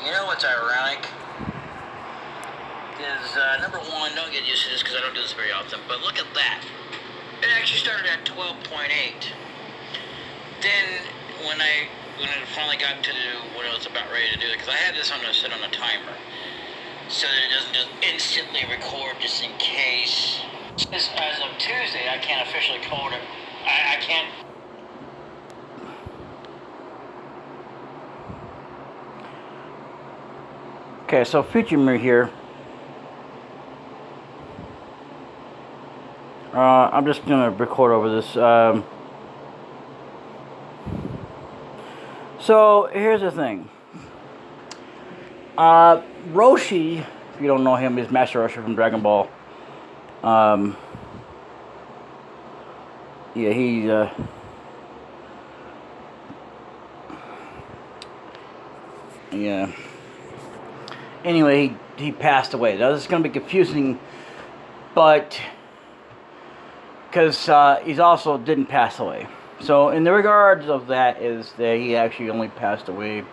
You know what's ironic? Is, number one, don't get used to this because I don't do this very often, but look at that. It actually started at 12.8. Then, when it finally got to when I was about ready to do it, because I had this set on a timer, so that it doesn't just instantly record just in case. As of Tuesday, I can't officially code it. I can't. Okay, so feature me here. I'm just gonna record over this. So here's the thing. Roshi, if you don't know him, is Master Roshi from Dragon Ball. Yeah, he. Yeah. Anyway, he passed away. Now, this is going to be confusing, but because he's also didn't pass away. So in the regards of that is that he actually only passed away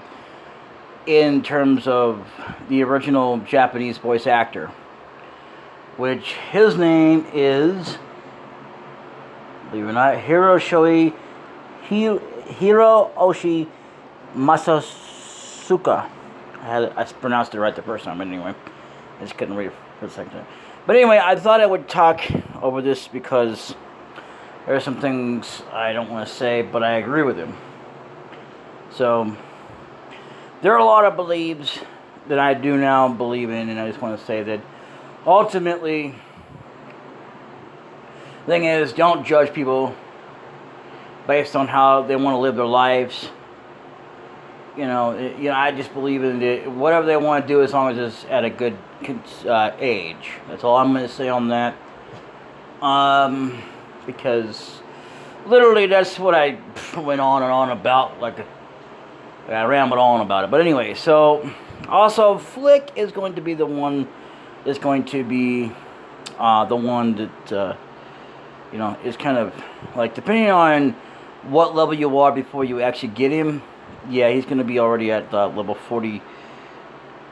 in terms of the original Japanese voice actor, which his name is, believe it or not, Hiroshi Masasuka. I pronounced it right the first time, but anyway, I just couldn't read it for the second time. But anyway, I thought I would talk over this because there are some things I don't want to say, but I agree with him. So, there are a lot of beliefs that I do now believe in, and I just want to say that ultimately, the thing is, don't judge people based on how they want to live their lives. I just believe in it. Whatever they want to do, as long as it's at a good age. That's all I'm going to say on that. Because literally that's what I went on and on about. I rambled on about it. But anyway, so also Flick is going to be the one. Is going to be the one that is kind of like, depending on what level you are before you actually get him. Yeah, he's going to be already at level 40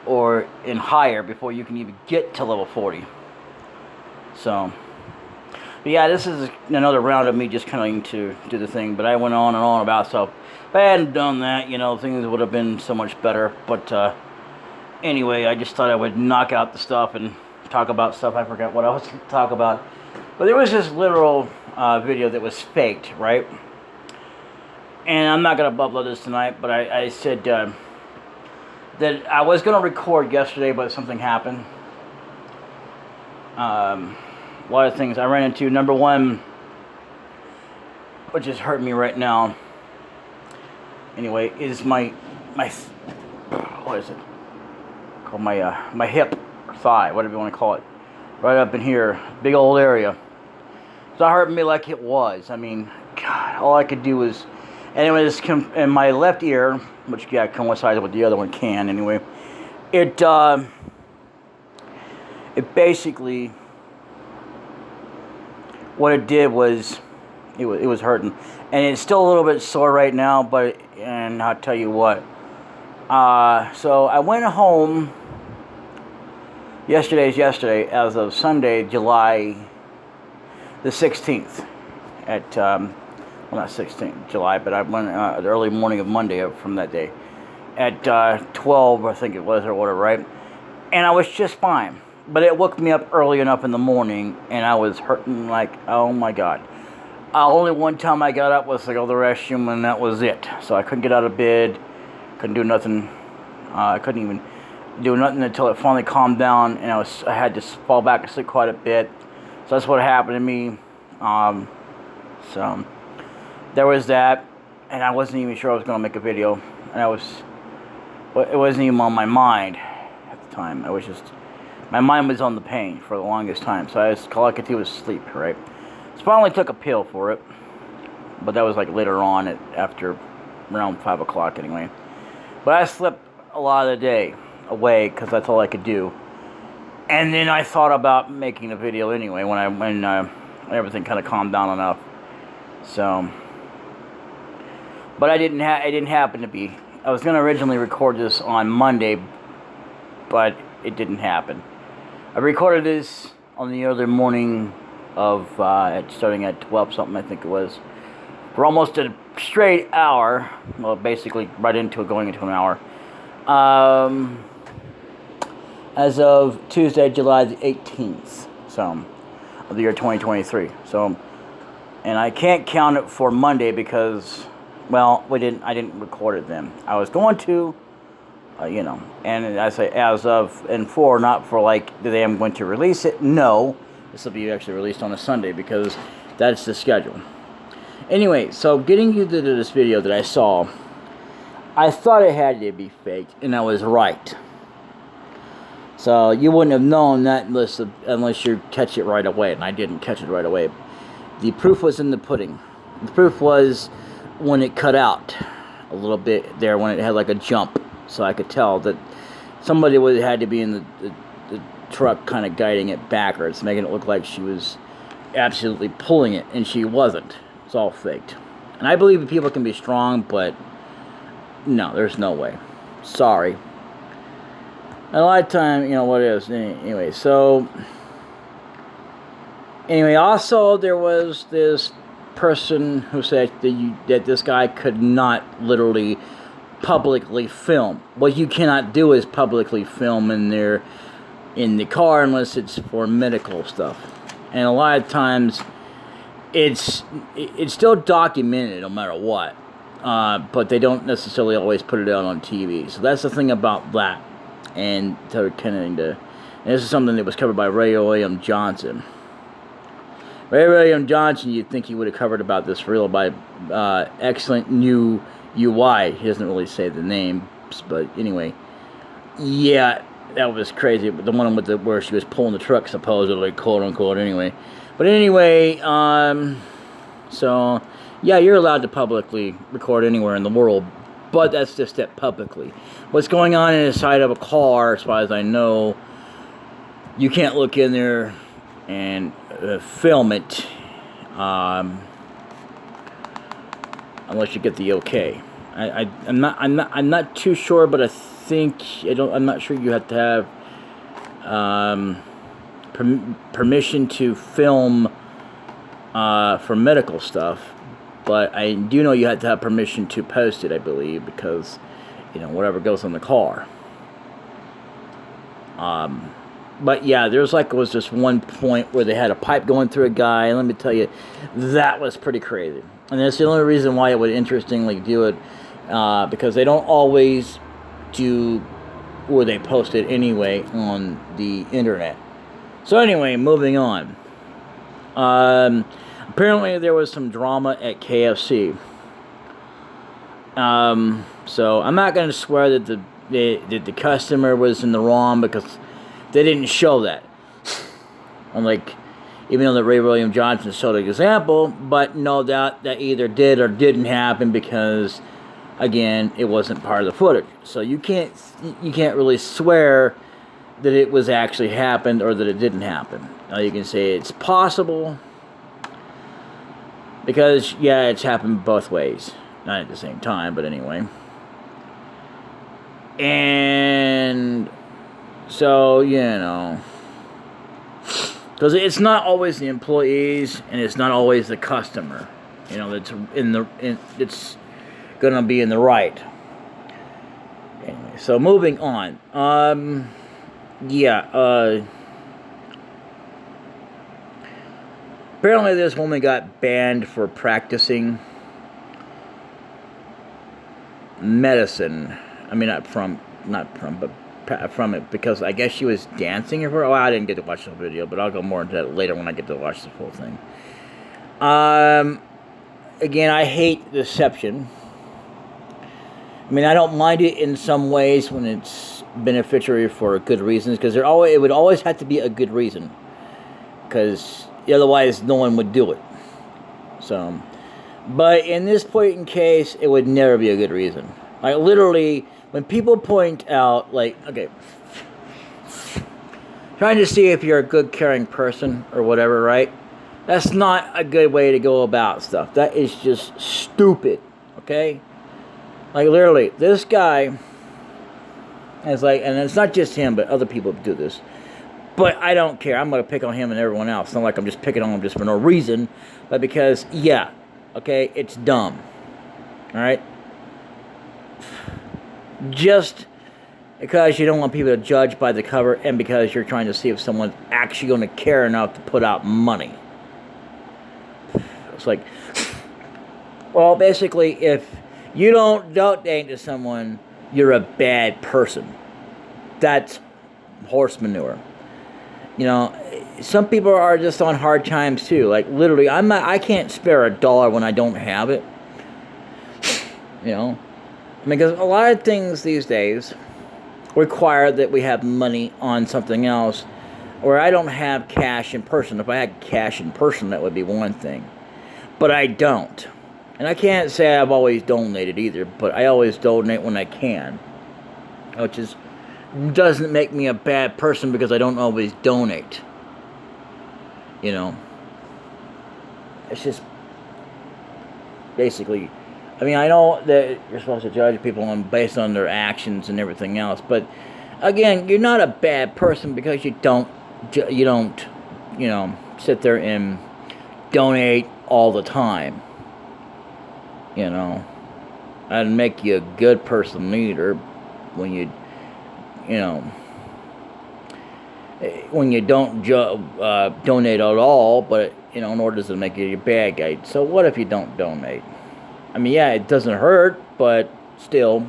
or in higher before you can even get to level 40. So, but yeah, this is another round of me just kind of to do the thing. But I went on and on about stuff. If I hadn't done that, things would have been so much better. But anyway, I just thought I would knock out the stuff and talk about stuff. I forgot what I was going to talk about. But there was this literal video that was faked, right? And I'm not going to upload this tonight, but I said that I was going to record yesterday, but something happened. A lot of things I ran into. Number one, which is hurting me right now, anyway, is my what is it called? My hip or thigh, whatever you want to call it. Right up in here, big old area. It's not hurting me like it was. I mean, God, all I could do was... And it was in my left ear, which coincides with the other one anyway. It basically, what it did was, it was hurting, and it's still a little bit sore right now. And I'll tell you what. So I went home. Yesterday, as of Sunday, July the 16th, at well, not 16th July, but I went the early morning of Monday from that day at 12, I think it was, or whatever, right? And I was just fine, but it woke me up early enough in the morning, and I was hurting like, oh my God. Only one time I got up was to go to the restroom, and that was it. So I couldn't get out of bed, couldn't do nothing. I couldn't even do nothing until it finally calmed down, and I had to fall back asleep quite a bit. So that's what happened to me. So there was that, and I wasn't even sure I was going to make a video, and it wasn't even on my mind at the time. My mind was on the pain for the longest time, so all I could do was sleep, right? So I finally took a pill for it, but that was like later on, after around 5 o'clock anyway. But I slept a lot of the day away, because that's all I could do. And then I thought about making a video anyway, when everything kind of calmed down enough. So... But it didn't happen to be I was going to originally record this on Monday, but it didn't happen. I recorded this on the early morning of, starting at 12 something, I think it was, for almost a straight hour. Well, basically right into it, going into an hour. As of Tuesday, July the 18th, so, of the year 2023. So, and I can't count it for Monday because, well, I didn't record it then. I was going to, and I say as of, and for, not for like, today I'm going to release it. No, this will be actually released on a Sunday because that's the schedule. Anyway, so getting you to this video that I saw, I thought it had to be faked, and I was right. So you wouldn't have known that unless you catch it right away, and I didn't catch it right away. The proof was in the pudding. The proof was when it cut out a little bit there, when it had like a jump, so I could tell that somebody would had to be in the truck kind of guiding it backwards, making it look like she was absolutely pulling it, and she wasn't. It's all faked. And I believe that people can be strong, but no, there's no way. Sorry. And a lot of time, what it is. Anyway, so... Anyway, also there was this person who said that this guy could not literally publicly film. What you cannot do is publicly film in the car unless it's for medical stuff. And a lot of times it's still documented no matter what. But they don't necessarily always put it out on TV. So that's the thing about that. And this is something that was covered by Ray William Johnson. Ray William Johnson, you'd think he would have covered about this real by Excellent New UI. He doesn't really say the name, but anyway. Yeah, that was crazy. The one with where she was pulling the truck, supposedly, quote unquote, anyway. But anyway, so, yeah, you're allowed to publicly record anywhere in the world, but that's just that publicly. What's going on inside of a car, as far as I know, you can't look in there and film it unless you get the okay. I'm not too sure, but I think I'm not sure you have to have permission to film for medical stuff. But I do know you have to have permission to post it, I believe, because, whatever goes on the car. But yeah, was this one point where they had a pipe going through a guy, and let me tell you, that was pretty crazy. And that's the only reason why it would interestingly do it, because they don't always do where they post it anyway on the internet. So anyway, moving on. Apparently there was some drama at KFC. So I'm not going to swear that the customer was in the wrong because they didn't show that. Even though the Ray William Johnson showed an example, but no doubt that either did or didn't happen because, again, it wasn't part of the footage. So you can't really swear that it was actually happened or that it didn't happen. Now you can say it's possible. Because, yeah, it's happened both ways. Not at the same time, but anyway. And so, because it's not always the employees and it's not always the customer. That's it's going to be in the right. Anyway, so moving on. Apparently this woman got banned for practicing medicine. I mean, but from it, because I guess she was dancing. I didn't get to watch the video, but I'll go more into that later when I get to watch the full thing. Again, I hate deception. I mean, I don't mind it in some ways when it's beneficiary for good reasons, because it would always have to be a good reason, because otherwise no one would do it. So, but in this point in case, it would never be a good reason. Like, literally, when people point out, okay, trying to see if you're a good, caring person or whatever, right? That's not a good way to go about stuff. That is just stupid, okay? Like, literally, this guy is like, and it's not just him, but other people do this. But I don't care. I'm going to pick on him and everyone else. It's not like I'm just picking on him just for no reason, but because, yeah, okay, it's dumb. All right? Just because you don't want people to judge by the cover and because you're trying to see if someone's actually going to care enough to put out money. It's like, well, basically, if you don't donate to someone, you're a bad person. That's horse manure. You know, some people are just on hard times too. Like, literally, I can't spare $1 when I don't have it. You know, because a lot of things these days require that we have money on something else, where I don't have cash in person. If I had cash in person, that would be one thing, but I don't. And I can't say I've always donated either, but I always donate when I can, which doesn't make me a bad person because I don't always donate. You know, it's just basically, I mean, I know that you're supposed to judge people based on their actions and everything else, but again, you're not a bad person because you don't, you know, sit there and donate all the time. You know, that'd make you a good person either when you know, when you don't donate at all, but, you know, nor does it make you a bad guy. So what if you don't donate? I mean, yeah, it doesn't hurt, but still,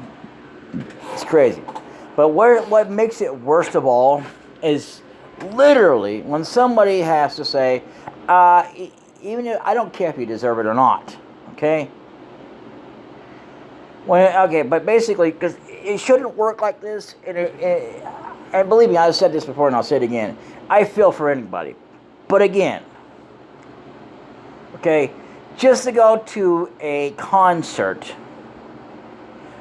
it's crazy. But what makes it worst of all is literally when somebody has to say, even if, I don't care if you deserve it or not, okay? Okay, but basically, because it shouldn't work like this, and believe me, I've said this before and I'll say it again, I feel for anybody. But again, okay, just to go to a concert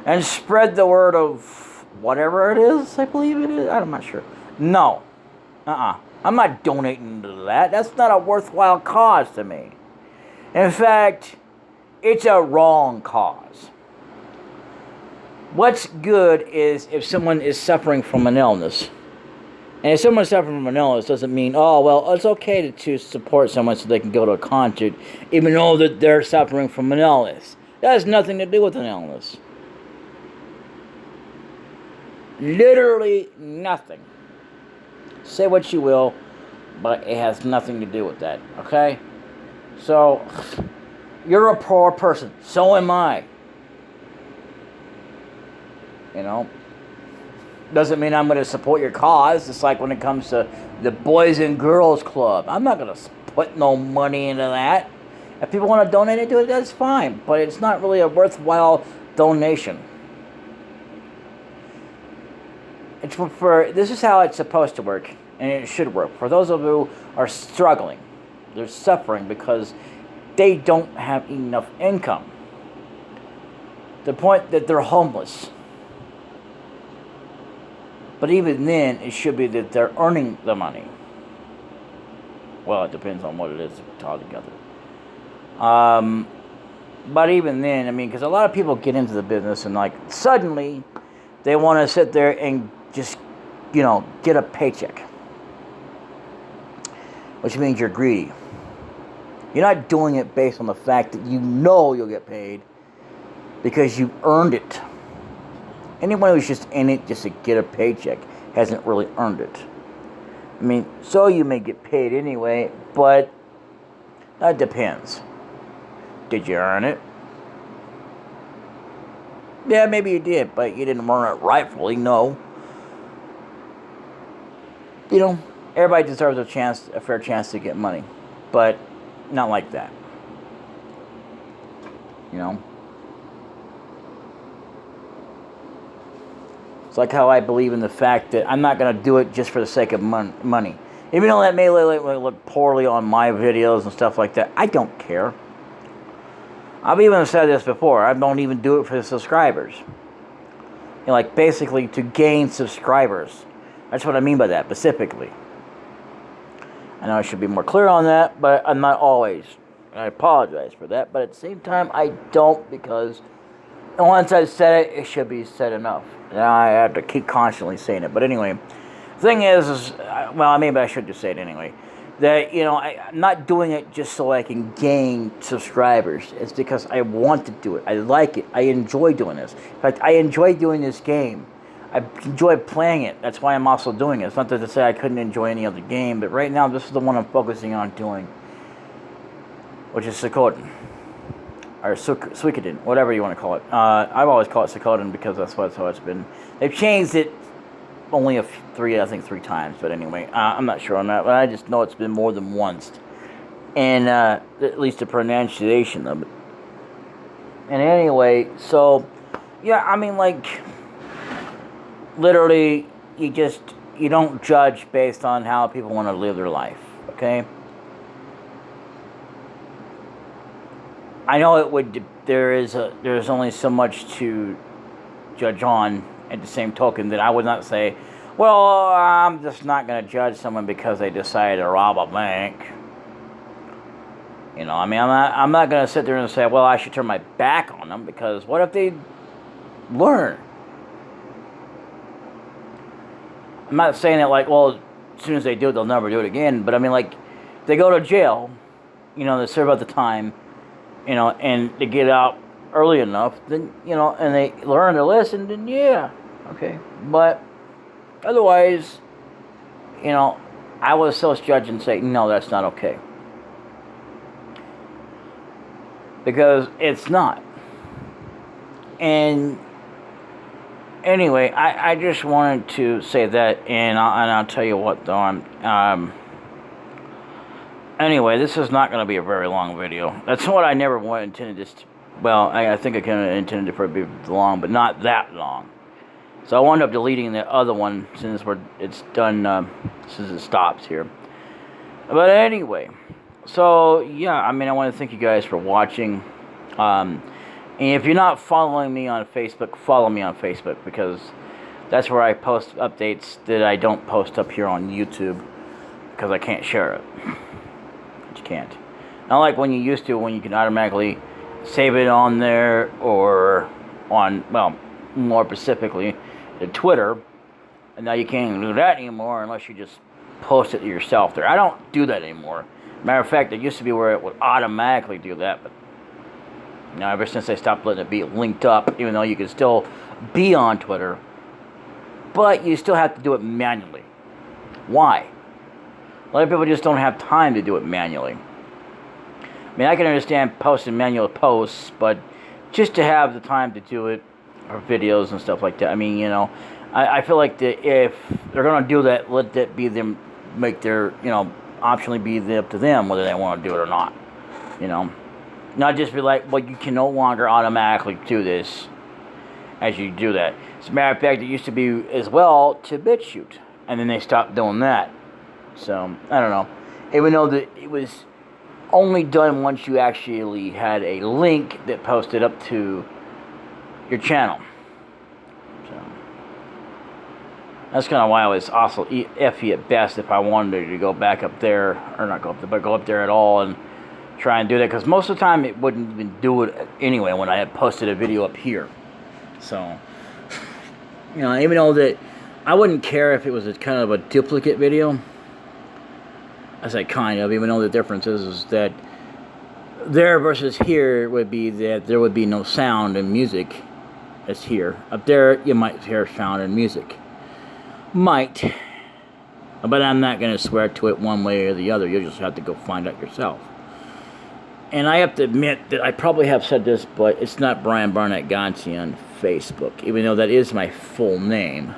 and spread the word of whatever it is, I believe it is, I'm not sure. No, I'm not donating to that. That's not a worthwhile cause to me. In fact, it's a wrong cause. What's good is if someone is suffering from an illness. And if someone's suffering from an illness, doesn't mean, oh, well, it's okay to support someone so they can go to a concert, even though that they're suffering from an illness. That has nothing to do with an illness. Literally nothing. Say what you will, but it has nothing to do with that, okay? So, you're a poor person. So am I. You know, doesn't mean I'm going to support your cause. It's like when it comes to the Boys and Girls Club. I'm not going to put no money into that. If people want to donate it to it, that's fine. But it's not really a worthwhile donation. It's this is how it's supposed to work, and it should work. For those of you who are struggling, they're suffering because they don't have enough income. The point that they're homeless. But even then, it should be that they're earning the money. Well, it depends on what it is altogether. But even then, I mean, because a lot of people get into the business and, like, suddenly they want to sit there and just, you know, get a paycheck. Which means you're greedy. You're not doing it based on the fact that you know you'll get paid because you earned it. Anyone who's just in it just to get a paycheck hasn't really earned it. I mean, so you may get paid anyway, but that depends. Did you earn it? Yeah, maybe you did, but you didn't earn it rightfully, no. You know, everybody deserves a fair chance to get money, but not like that. You know? It's like how I believe in the fact that I'm not going to do it just for the sake of money. Even though that may look poorly on my videos and stuff like that, I don't care. I've even said this before. I don't even do it for the subscribers. You know, like basically to gain subscribers. That's what I mean by that, specifically. I know I should be more clear on that, but I'm not always. I apologize for that. But at the same time, I don't, because And once I said it, it should be said enough. Now I have to keep constantly saying it. But anyway, the thing is well, maybe I should just say it anyway. That, you know, I'm not doing it just so I can gain subscribers. It's because I want to do it. I like it. I enjoy doing this. In fact, I enjoy doing this game. I enjoy playing it. That's why I'm also doing it. It's not to say I couldn't enjoy any other game, but right now this is the one I'm focusing on doing, which is Suikoden. Or Suikoden, whatever you want to call it. I've always called it Suikoden because that's how it's been. They've changed it only three times, but anyway, I'm not sure on that, but I just know it's been more than once. And at least the pronunciation of it. And anyway, so, yeah, I mean, like, literally, you don't judge based on how people want to live their life, okay? I know there's only so much to judge on. At the same token, that I would not say, well, I'm just not going to judge someone because they decided to rob a bank. You know, I mean, I'm not going to sit there and say, well, I should turn my back on them, because what if they learn? I'm not saying it like, well, as soon as they do it, they'll never do it again. But I mean, like, they go to jail, you know, they serve out the time, you know, and they get out early enough, then, you know, and they learn to listen, then yeah, okay. But otherwise, you know, I would self-judge and say, no, that's not okay. Because it's not. And anyway, I just wanted to say that, and I'll tell you what, though, anyway, this is not going to be a very long video. That's what I never intended this to. Well, I think I kind of intended it for it to be long, but not that long. So I wound up deleting the other one since it's done, since it stops here. But anyway, so yeah, I mean, I want to thank you guys for watching. And if you're not following me on Facebook, follow me on Facebook, because that's where I post updates that I don't post up here on YouTube, because I can't share it. But you can't. Not like when you used to, when you can automatically save it on there, or on, well, more specifically, the Twitter. And now you can't even do that anymore unless you just post it yourself there. I don't do that anymore. Matter of fact, it used to be where it would automatically do that, but now ever since I stopped letting it be linked up, even though you can still be on Twitter, but you still have to do it manually. Why? A lot of people just don't have time to do it manually. I mean, I can understand posting manual posts, but just to have the time to do it, or videos and stuff like that, I mean, you know, I feel like that if they're going to do that, let that be them, make their, you know, optionally be up to them whether they want to do it or not, you know. Not just be like, well, you can no longer automatically do this as you do that. As a matter of fact, it used to be as well to BitChute, and then they stopped doing that. So, I don't know. Even though that it was only done once you actually had a link that posted up to your channel. So that's kind of why I was also iffy at best if I wanted to go back up there, or not go up there, but go up there at all and try and do that, because most of the time it wouldn't even do it anyway when I had posted a video up here. So, you know, even though that I wouldn't care if it was a kind of a duplicate video. I say kind of, even though the difference is that there versus here would be that there would be no sound and music as here. Up there, you might hear sound and music. Might. But I'm not going to swear to it one way or the other. You'll just have to go find out yourself. And I have to admit that I probably have said this, but it's not Brian Barnett Gonsi on Facebook, even though that is my full name.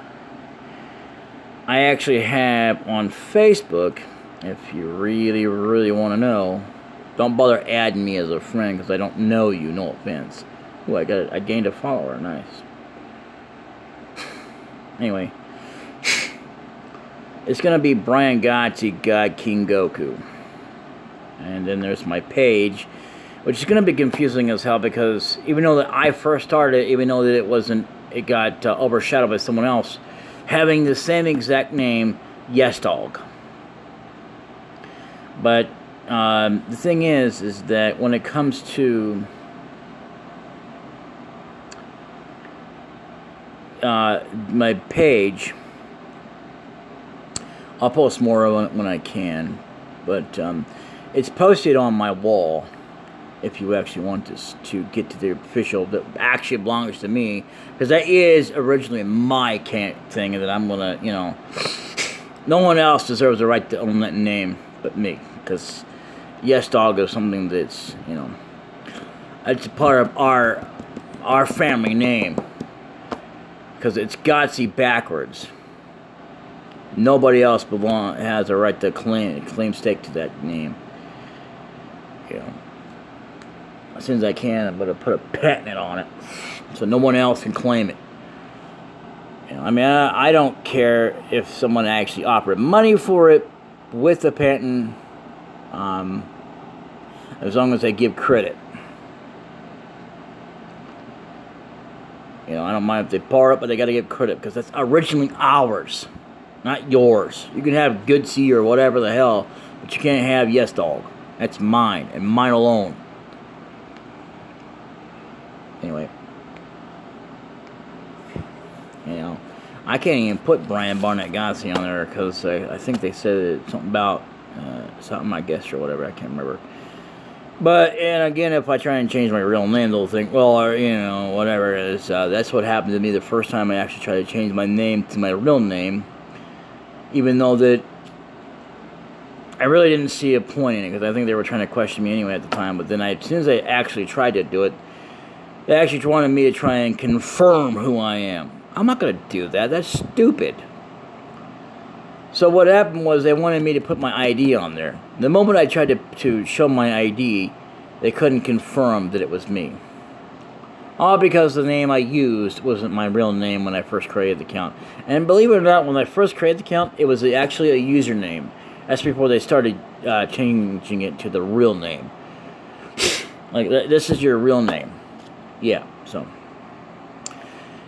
I actually have on Facebook, if you really, really want to know, don't bother adding me as a friend, because I don't know you, no offense. Ooh, I gained a follower, nice. Anyway, it's going to be Brian Gonsi, God King Goku. And then there's my page, which is going to be confusing as hell, because even though that I first started, even though that it got overshadowed by someone else having the same exact name, Yes Dog. But the thing is that when it comes to my page. I'll post more on it when I can, but it's posted on my wall. If you actually want to get to the official that actually belongs to me, because that is originally my thing, and that I'm gonna, no one else deserves the right to own that name but me, because Yes Dog is something that's, it's a part of our family name, because it's Godsey backwards. Nobody else has a right to claim stake to that name. As soon as I can, I'm going to put a patent on it, so no one else can claim it. I don't care if someone actually offered money for it with the patent, as long as they give credit. I don't mind if they borrow it, but they got to give credit, because that's originally ours, not yours. You can have Goodsey or whatever the hell, but you can't have Yes Dog. That's mine, and mine alone. Anyway, I can't even put Brian Barnett Godsey on there, because I think they said something about something, I guess, or whatever. I can't remember. But, and again, if I try and change my real name, they'll think, well, whatever it is. That's what happened to me the first time I actually tried to change my name to my real name, even though that I really didn't see a point in it, because I think they were trying to question me anyway at the time. But then as soon as I actually tried to do it, they actually wanted me to try and confirm who I am. I'm not going to do that. That's stupid. So what happened was they wanted me to put my ID on there. The moment I tried to show my ID, they couldn't confirm that it was me. All because the name I used wasn't my real name when I first created the account. And believe it or not, when I first created the account, it was actually a username. That's before they started changing it to the real name. Like, this is your real name. Yeah, so.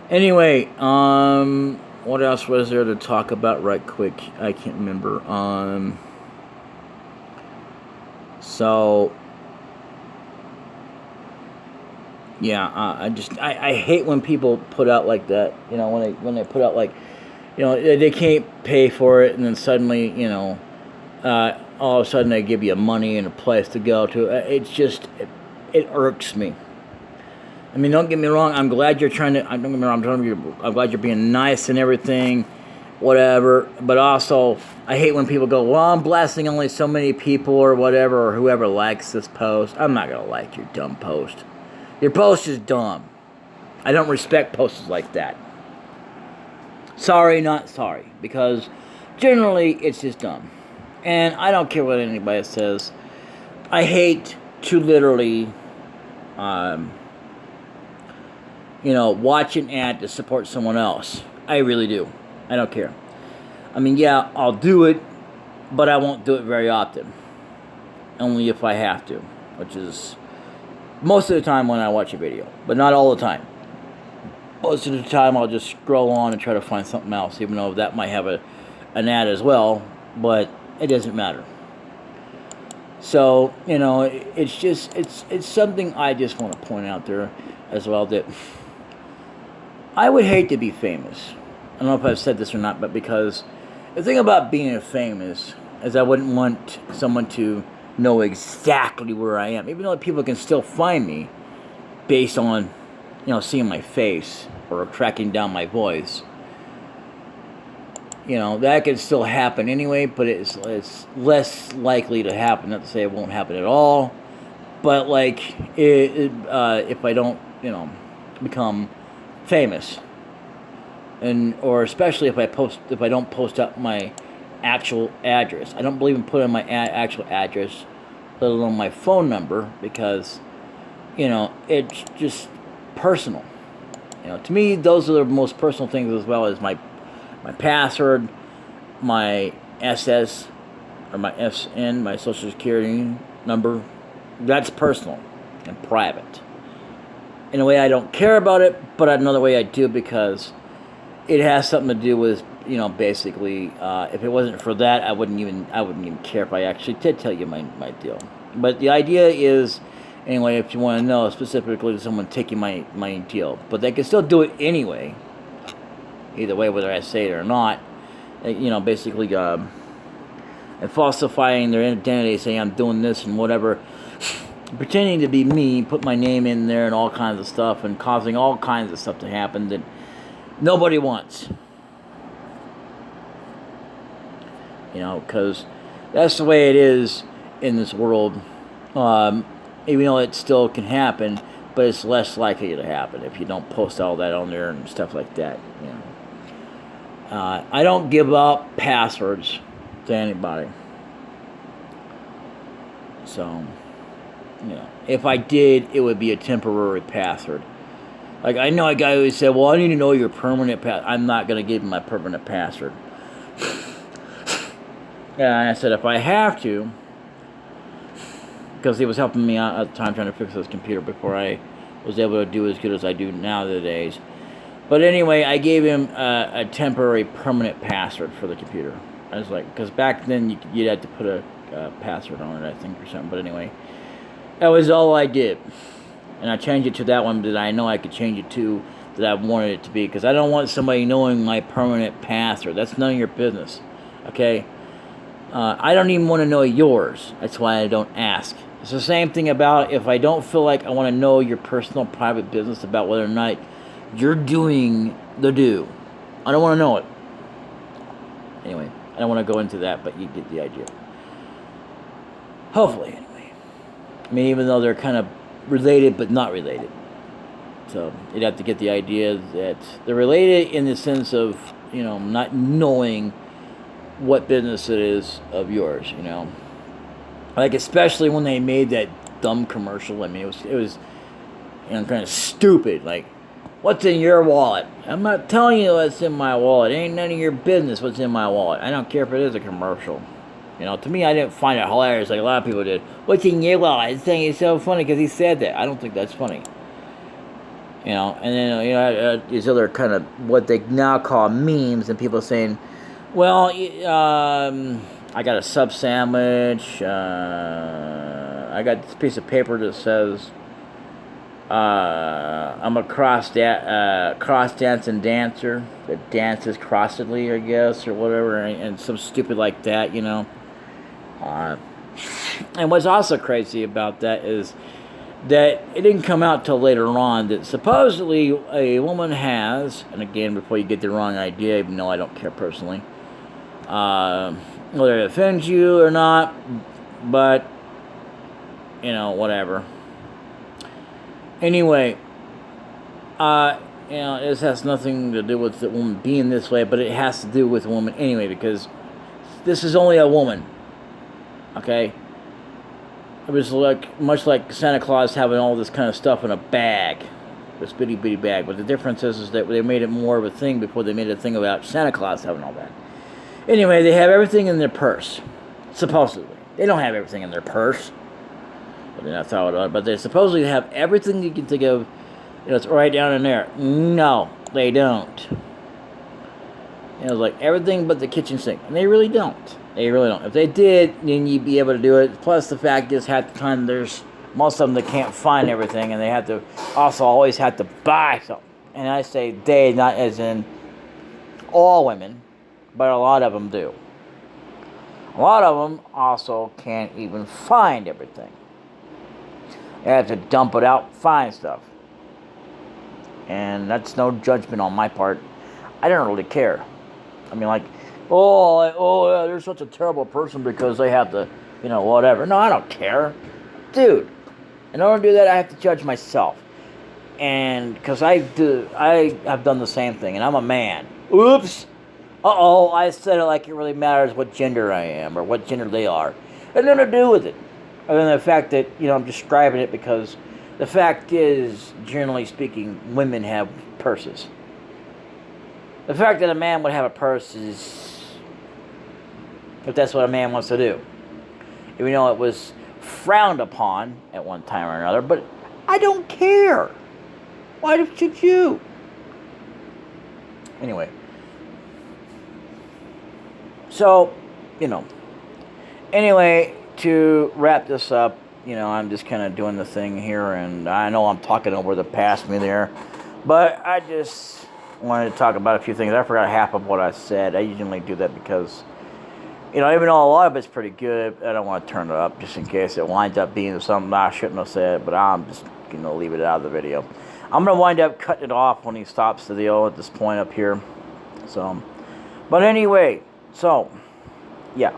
Anyway, what else was there to talk about right quick? I can't remember. So, yeah, I hate when people put out like that. When they put out like, they can't pay for it, and then suddenly, all of a sudden they give you money and a place to go to. It's just, it irks me. Don't get me wrong. I'm glad you're trying to. Don't get me wrong. I'm glad you're being nice and everything, whatever. But also, I hate when people go, "Well, I'm blasting only so many people or whatever, or whoever likes this post." I'm not gonna like your dumb post. Your post is dumb. I don't respect posts like that. Sorry, not sorry, because generally it's just dumb, and I don't care what anybody says. I hate to literally. Watch an ad to support someone else. I really do. I don't care. Yeah, I'll do it, but I won't do it very often. Only if I have to, which is most of the time when I watch a video, but not all the time. Most of the time I'll just scroll on and try to find something else, even though that might have an ad as well, but it doesn't matter. So, it's something I just want to point out there as well, that I would hate to be famous. I don't know if I've said this or not, but because the thing about being famous is I wouldn't want someone to know exactly where I am, even though people can still find me based on, seeing my face or tracking down my voice. That could still happen anyway, but it's less likely to happen. Not to say it won't happen at all, but if I don't, become famous, or especially if I don't post up my actual address. I don't believe in putting my actual address, let alone my phone number, because it's just personal. To me, those are the most personal things, as well as my password, my SS, or my SN, my social security number. That's personal and private. In a way, I don't care about it, but another way I do, because it has something to do with, basically, if it wasn't for that, I wouldn't even care if I actually did tell you my deal. But the idea is, anyway, if you want to know specifically, someone taking my deal, but they can still do it anyway. either way, whether I say it or not. Basically, and falsifying their identity, saying I'm doing this and whatever, pretending to be me, put my name in there and all kinds of stuff, and causing all kinds of stuff to happen that nobody wants. Because that's the way it is in this world. Even though it still can happen, but it's less likely to happen if you don't post all that on there and stuff like that. I don't give up passwords to anybody. So, if I did, it would be a temporary password. Like, I know a guy who said, well, I need to know your permanent password. I'm not going to give him my permanent password. And I said, if I have to, because he was helping me out at the time trying to fix his computer before I was able to do as good as I do nowadays. But anyway, I gave him a temporary permanent password for the computer. I was like, because back then you'd have to put a password on it, I think, or something. But anyway, that was all I did. And I changed it to that one that I know I could change it to that I wanted it to be. Because I don't want somebody knowing my permanent password. That's none of your business. Okay? I don't even want to know yours. That's why I don't ask. It's the same thing about if I don't feel like I want to know your personal private business about whether or not you're doing the do. I don't want to know it. Anyway, I don't want to go into that, but you get the idea. Hopefully, anyway. I mean, even though they're kind of related, but not related. So, you'd have to get the idea that they're related in the sense of, not knowing what business it is of yours, Like, especially when they made that dumb commercial. I mean, it was kind of stupid. Like, what's in your wallet? I'm not telling you what's in my wallet. It ain't none of your business what's in my wallet. I don't care if it is a commercial. To me, I didn't find it hilarious like a lot of people did. What's in your wallet? It's saying it's so funny because he said that. I don't think that's funny. And then, these other kind of what they now call memes, and people saying, well, I got a sub sandwich. I got this piece of paper that says, I'm a cross dancing dancer that dances crossedly, I guess, or whatever, and some stupid like that, And what's also crazy about that is that it didn't come out till later on that supposedly a woman has, and again, before you get the wrong idea, even though I don't care personally, whether it offends you or not, but, whatever. Anyway, this has nothing to do with the woman being this way, but it has to do with a woman anyway, because this is only a woman, okay? It was much like Santa Claus having all this kind of stuff in a bag, this bitty bag, but the difference is that they made it more of a thing before they made a thing about Santa Claus having all that. Anyway, they have everything in their purse, supposedly. They don't have everything in their purse. That's how it is. But they supposedly have everything you can think of. It's right down in there. No, they don't. It's like everything but the kitchen sink. And they really don't. They really don't. If they did, then you'd be able to do it. Plus, the fact is, half the time, there's most of them that can't find everything. And they have to also always have to buy something. And I say they, not as in all women, but a lot of them do. A lot of them also can't even find everything. They have to dump it out, find stuff. And that's no judgment on my part. I don't really care. I mean, like, yeah, they're such a terrible person because they have to, whatever. No, I don't care. Dude, in order to do that, I have to judge myself. And, because I have done the same thing, and I'm a man. Oops. I said it like it really matters what gender I am, or what gender they are. It had nothing to do with it. Other than the fact that, I'm describing it because the fact is, generally speaking, women have purses. The fact that a man would have a purse is, if that's what a man wants to do. Even though it was frowned upon at one time or another, but I don't care. Why should you? Anyway. So, Anyway, to wrap this up, I'm just kind of doing the thing here, and I know I'm talking over the past me there, but I just wanted to talk about a few things. I forgot half of what I said. I usually do that because, you know, even though a lot of it's pretty good, I don't want to turn it up just in case it winds up being something I shouldn't have said, but I'm just going to leave it out of the video. I'm going to wind up cutting it off when he stops the deal at this point up here. So, but anyway, so, yeah.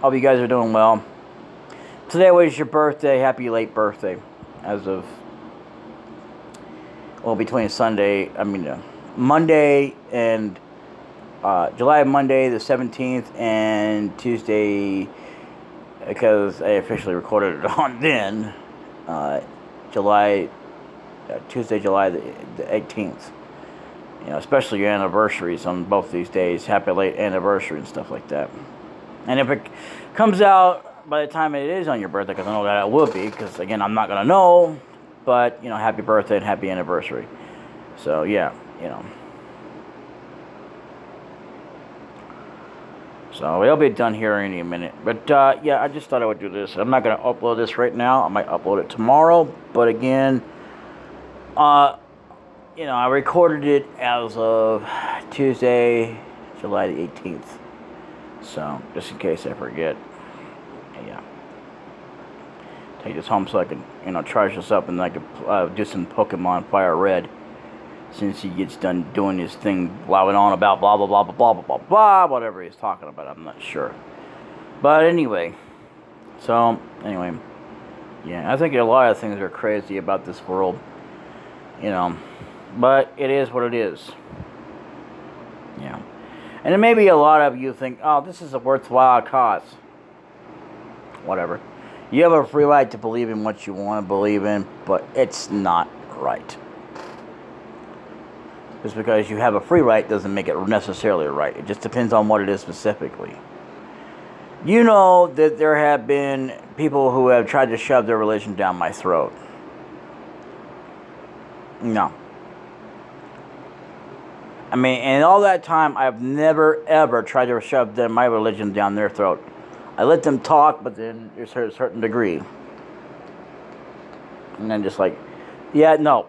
Hope you guys are doing well. Today was your birthday. Happy late birthday. As of, well, between Monday and Monday the 17th and Tuesday, because I officially recorded it on then, Tuesday, July the 18th. You know, especially your anniversaries on both these days. Happy late anniversary and stuff like that. And if it comes out by the time it is on your birthday, because I know that it will be, because again, I'm not going to know, but, you know, happy birthday and happy anniversary. So, yeah, you know. So, it'll be done here in a minute. But, yeah, I just thought I would do this. I'm not going to upload this right now. I might upload it tomorrow. But, again, you know, I recorded it as of Tuesday, July the 18th. So, just in case I forget. Yeah. Take this home so I can, you know, charge this up and I can do some Pokemon Fire Red. Since he gets done doing his thing, blabbing on about blah, blah, blah, blah, blah, blah, blah, blah, whatever he's talking about, I'm not sure. But anyway. So, anyway. Yeah, I think a lot of things are crazy about this world. You know. But it is what it is. Yeah. And maybe a lot of you think, oh, this is a worthwhile cause. Whatever. You have a free right to believe in what you want to believe in, but it's not right. Just because you have a free right doesn't make it necessarily right. It just depends on what it is specifically. You know that there have been people who have tried to shove their religion down my throat. No. I mean, in all that time, I've never, ever tried to shove my religion down their throat. I let them talk, but then there's a certain degree. And then just like, yeah, no.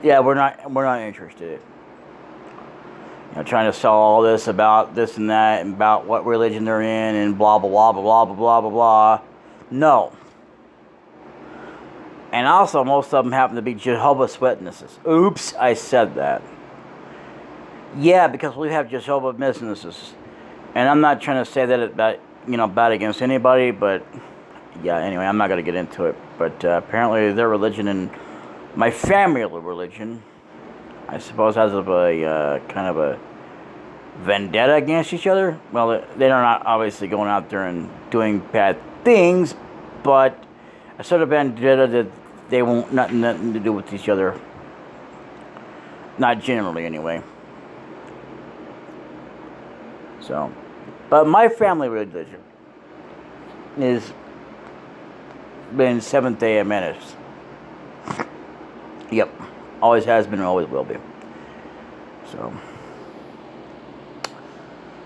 Yeah, we're not interested. You know, trying to sell all this about this and that, and about what religion they're in, and blah, blah, blah, blah, blah, blah, blah, blah, blah. No. And also, most of them happen to be Jehovah's Witnesses. Oops, I said that. Yeah, because we have Jehovah's Witnesses. And I'm not trying to say that bad against anybody, but yeah, anyway, I'm not going to get into it. But apparently their religion and my family religion, I suppose, has a kind of a vendetta against each other. Well, they're not obviously going out there and doing bad things, but a sort of vendetta that they won't nothing to do with each other. Not generally, anyway. So, but my family religion is been Seventh-day Adventist. Yep, always has been and always will be. So,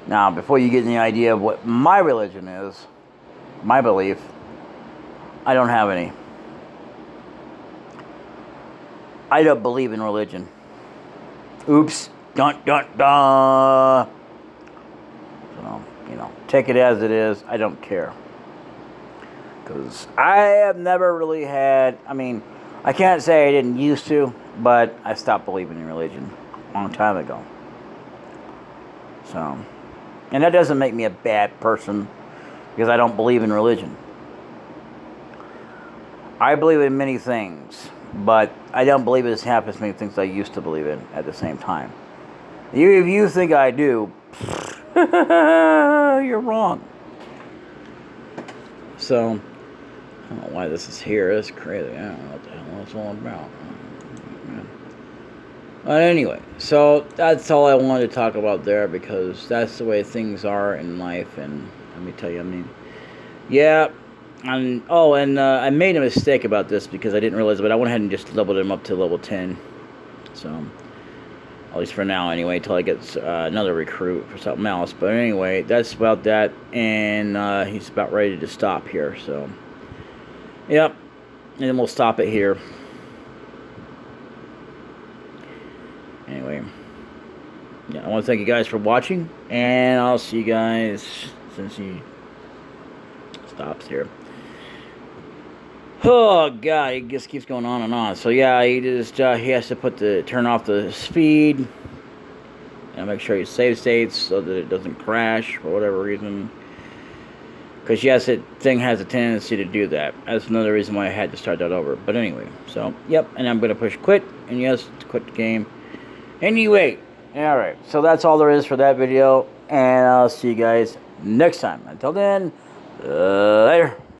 now before you get any idea of what my religion is, my belief, I don't have any. I don't believe in religion. Oops. Dun, dun, dun. So, you know, take it as it is. I don't care. Because I have never really had, I mean, I can't say I didn't used to, but I stopped believing in religion a long time ago. So, and that doesn't make me a bad person because I don't believe in religion. I believe in many things, but I don't believe in half as many things I used to believe in at the same time. If you think I do, you're wrong. So, I don't know why this is here. It's crazy. I don't know what the hell it's all about. But anyway, so that's all I wanted to talk about there because that's the way things are in life. And let me tell you, I mean, yeah. And I made a mistake about this because I didn't realize it, but I went ahead and just leveled him up to level 10. So, at least for now anyway, until I get another recruit for something else. But anyway, that's about that. And he's about ready to stop here. So, yep. And then we'll stop it here. Anyway, yeah, I want to thank you guys for watching, and I'll see you guys since he stops here. Oh God, it just keeps going on and on. So yeah, he just he has to turn off the speed and make sure he save states so that it doesn't crash for whatever reason. Because yes, it thing has a tendency to do that. That's another reason why I had to start that over. But anyway, so yep, and I'm gonna push quit, and yes, to quit the game. Anyway, all right. So that's all there is for that video, and I'll see you guys next time. Until then, later.